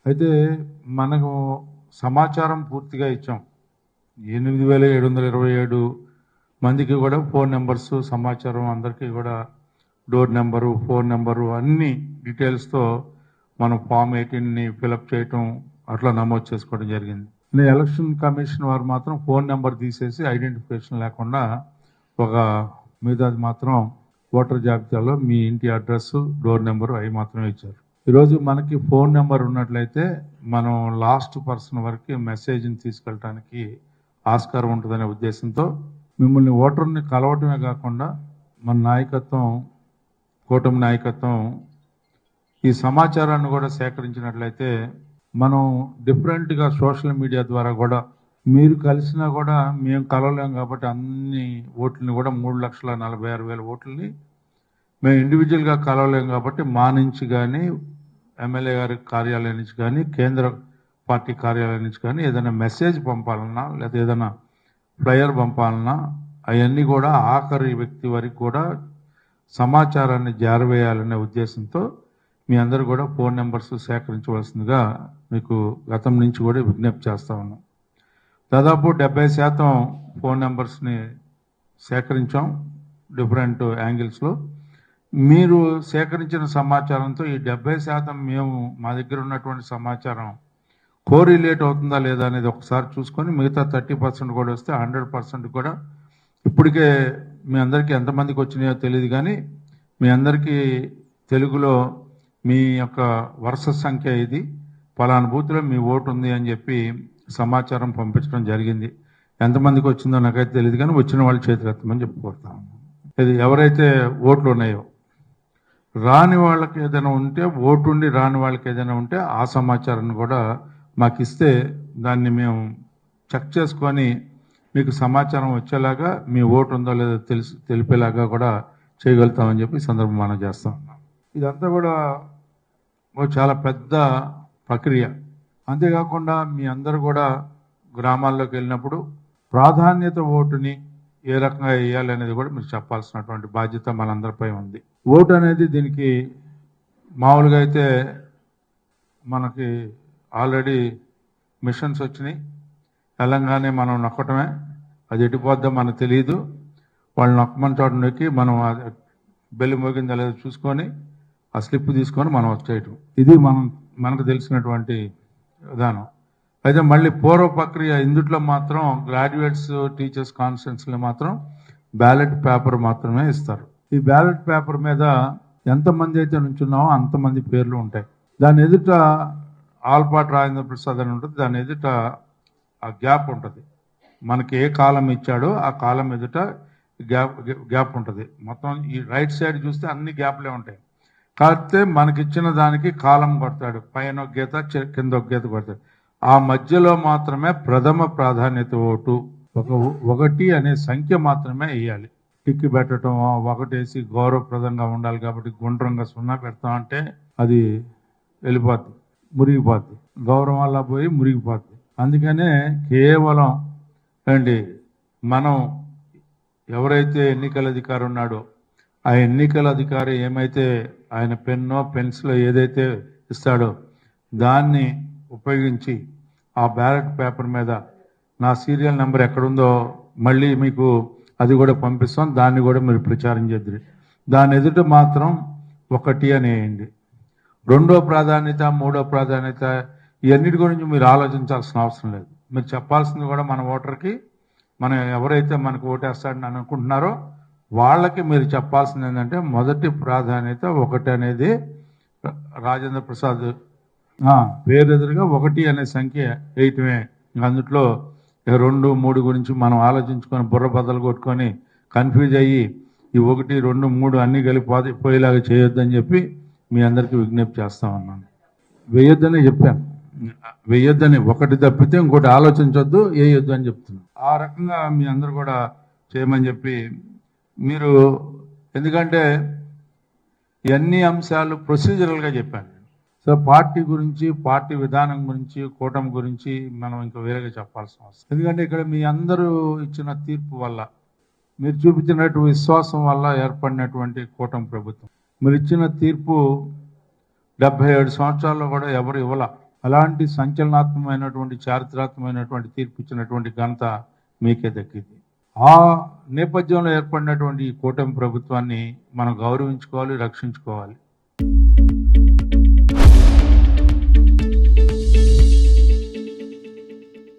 అయితే మనకు సమాచారం పూర్తిగా ఇచ్చాం. 8,727 మందికి కూడా ఫోన్ నెంబర్స్ సమాచారం అందరికీ కూడా డోర్ నెంబరు, ఫోన్ నెంబరు అన్ని డీటెయిల్స్తో మనం ఫామ్ 18ని ఫిలప్ చేయటం అట్లా నమోదు చేసుకోవడం జరిగింది. ఎలక్షన్ కమిషన్ వారు మాత్రం ఫోన్ నెంబర్ తీసేసి ఐడెంటిఫికేషన్ లేకుండా ఒక మిగతాది మాత్రం ఓటర్ జాబితాలో మీ ఇంటి అడ్రస్, డోర్ నెంబరు అవి మాత్రమే ఇచ్చారు. ఈరోజు మనకి ఫోన్ నెంబర్ ఉన్నట్లయితే మనం లాస్ట్ పర్సన్ వరకు మెసేజ్ని తీసుకెళ్ళటానికి ఆస్కారం ఉంటుందనే ఉద్దేశంతో మిమ్మల్ని ఓటర్ని కలవటమే కాకుండా మన నాయకత్వం, కూటమి నాయకత్వం ఈ సమాచారాన్ని కూడా సేకరించినట్లయితే మనం డిఫరెంట్గా సోషల్ మీడియా ద్వారా కూడా మీరు కలిసినా కూడా మేము కలవలేం కాబట్టి అన్ని ఓట్లని కూడా 3,46,000 ఓట్లని మేము ఇండివిజువల్గా కలవలేం కాబట్టి మా నుంచి కానీ ఎమ్మెల్యే గారి కార్యాలయం నుంచి కానీ కేంద్ర పార్టీ కార్యాలయం నుంచి కానీ ఏదైనా మెసేజ్ పంపాలన్నా లేదా ఏదైనా ఫ్లయర్ పంపాలన్నా అవన్నీ కూడా ఆఖరి వ్యక్తి వరకు కూడా సమాచారాన్ని జారవేయాలనే ఉద్దేశంతో మీ అందరూ కూడా ఫోన్ నెంబర్స్ సేకరించవలసిందిగా మీకు గతం నుంచి కూడా విజ్ఞప్తి చేస్తా ఉన్నాం. దాదాపు 70% ఫోన్ నెంబర్స్ని సేకరించాం డిఫరెంట్ యాంగిల్స్లో. మీరు సేకరించిన సమాచారంతో ఈ 70% మేము మా దగ్గర ఉన్నటువంటి సమాచారం కోరిలేట్ అవుతుందా లేదా అనేది ఒకసారి చూసుకొని మిగతా 30% కూడా వస్తే 100% కూడా ఇప్పటికే మీ అందరికీ ఎంతమందికి వచ్చినాయో తెలియదు కానీ మీ అందరికీ తెలుగులో మీ యొక్క వరుస సంఖ్య ఇది, పలానా బూత్లో మీ ఓటు ఉంది అని చెప్పి సమాచారం పంపించడం జరిగింది. ఎంతమందికి వచ్చిందో నాకైతే తెలియదు కానీ వచ్చిన వాళ్ళు చేతులు ఎత్తమని చెప్పుకోతాము. ఇది ఎవరైతే ఓట్లు ఉన్నాయో రాని వాళ్ళకి ఏదైనా ఉంటే, ఓటు ఉండి రాని వాళ్ళకి ఏదైనా ఉంటే ఆ సమాచారాన్ని కూడా మాకు ఇస్తే దాన్ని మేము చెక్ చేసుకొని మీకు సమాచారం వచ్చేలాగా మీ ఓటు ఉందో లేదో తెలిపేలాగా కూడా చేయగలుగుతామని చెప్పి సందర్భం మనం చేస్తాం. ఇదంతా కూడా చాలా పెద్ద ప్రక్రియ. అంతేకాకుండా మీ అందరూ కూడా గ్రామాల్లోకి వెళ్ళినప్పుడు ప్రాధాన్యత ఓటుని ఏ రకంగా వేయాలి అనేది కూడా మీరు చెప్పాల్సినటువంటి బాధ్యత మనందరిపై ఉంది. ఓటు అనేది దీనికి మామూలుగా అయితే మనకి ఆల్రెడీ మిషన్స్ వచ్చినాయి, తెలంగాణ మనం నొక్కటమే, అది ఎటుపోద్దో మనకు తెలియదు. వాళ్ళు నొక్కమని చోట నొక్కి మనం బెల్లి మోగిందా లేదో చూసుకొని ఆ స్లిప్ తీసుకొని మనం వచ్చేయటం. ఇది మనకు తెలిసినటువంటి విధానం. అయితే మళ్ళీ పూర్వ ప్రక్రియ ఇందుట్లో మాత్రం గ్రాడ్యుయేట్స్, టీచర్స్ కాన్స్టిట్యున్సీలో మాత్రం బ్యాలెట్ పేపర్ మాత్రమే ఇస్తారు. ఈ బ్యాలెట్ పేపర్ మీద ఎంతమంది అయితే నుంచున్నామో అంతమంది పేర్లు ఉంటాయి. దాని ఎదుట ఆల్పాటి రాజేంద్ర ప్రసాద్ అని ఉంటుంది, దాని ఎదుట ఆ గ్యాప్ ఉంటుంది. మనకి ఏ కాలం ఇచ్చాడో ఆ కాలం ఎదుట గ్యాప్ ఉంటుంది. మొత్తం ఈ రైట్ సైడ్ చూస్తే అన్ని గ్యాప్లే ఉంటాయి. కాకపోతే మనకిచ్చిన దానికి కాలం కొడతాడు, పైన ఒక గీత కింద ఒక గీత కొడతాడు. ఆ మధ్యలో మాత్రమే ప్రథమ ప్రాధాన్యత ఓటు 1 అనే సంఖ్య మాత్రమే వేయాలి. టిక్కి పెట్టడం, 1 వేసి గౌరవప్రదంగా ఉండాలి కాబట్టి గుండ్రంగా 0 పెడతామంటే అది వెళ్ళిపోద్ది, మురిగిపోద్ది, గౌరవం వల్ల పోయి మురిగిపోద్ది. అందుకనే కేవలం మనం ఎవరైతే ఎన్నికల అధికారి ఉన్నాడో ఆ ఎన్నికల అధికారి ఏమైతే ఆయన పెన్నో పెన్సిలో ఏదైతే ఇస్తాడో దాన్ని ఉపయోగించి ఆ బ్యాలెట్ పేపర్ మీద నా సీరియల్ నెంబర్ ఎక్కడుందో మళ్ళీ మీకు అది కూడా పంపిస్తాం, దాన్ని కూడా మీరు ప్రచారం చేద్దరు. దాని ఎదుట మాత్రం 1 అనేయండి. 2వ ప్రాధాన్యత, 3వ ప్రాధాన్యత ఇవన్నిటి గురించి మీరు ఆలోచించాల్సిన అవసరం లేదు. మీరు చెప్పాల్సింది కూడా మన ఓటర్కి, మనం ఎవరైతే మనకు ఓటేస్తాడని అనుకుంటున్నారో వాళ్ళకి మీరు చెప్పాల్సింది ఏంటంటే మొదటి ప్రాధాన్యత 1 అనేది రాజేంద్ర ప్రసాద్ పేరు ఎదురుగా 1 అనే సంఖ్య వేయటమే. అందుట్లో 2, 3 గురించి మనం ఆలోచించుకొని బుర్ర బద్దలు కొట్టుకొని కన్ఫ్యూజ్ అయ్యి ఈ 1, 2, 3 అన్నీ కలిపి పోయేలాగా చేయొద్దని చెప్పి మీ అందరికీ విజ్ఞప్తి చేస్తా ఉన్నాను. వేయొద్దని చెప్పాను, వేయొద్దని, 1 తప్పితే ఇంకోటి ఆలోచించొద్దు, వేయొద్దు అని చెప్తున్నాను. ఆ రకంగా మీ అందరు కూడా చేయమని చెప్పి మీరు, ఎందుకంటే ఇవన్నీ అంశాలు ప్రొసీజరల్గా చెప్పాను. సో పార్టీ గురించి, పార్టీ విధానం గురించి, కూటమి గురించి మనం ఇంకా వేరేగా చెప్పాల్సిన అవసరం. ఎందుకంటే ఇక్కడ మీ అందరూ ఇచ్చిన తీర్పు వల్ల, మీరు చూపించినటువంటి విశ్వాసం వల్ల ఏర్పడినటువంటి కూటమి ప్రభుత్వం. మీరు ఇచ్చిన తీర్పు 77 సంవత్సరాల్లో కూడా ఎవరు ఇవ్వాల. అలాంటి సంచలనాత్మకమైనటువంటి చారిత్రాత్మకమైనటువంటి తీర్పు ఇచ్చినటువంటి ఘనత మీకే దక్కింది. ఆ నేపథ్యంలో ఏర్పడినటువంటి ఈ కూటమి ప్రభుత్వాన్ని మనం గౌరవించుకోవాలి, రక్షించుకోవాలి.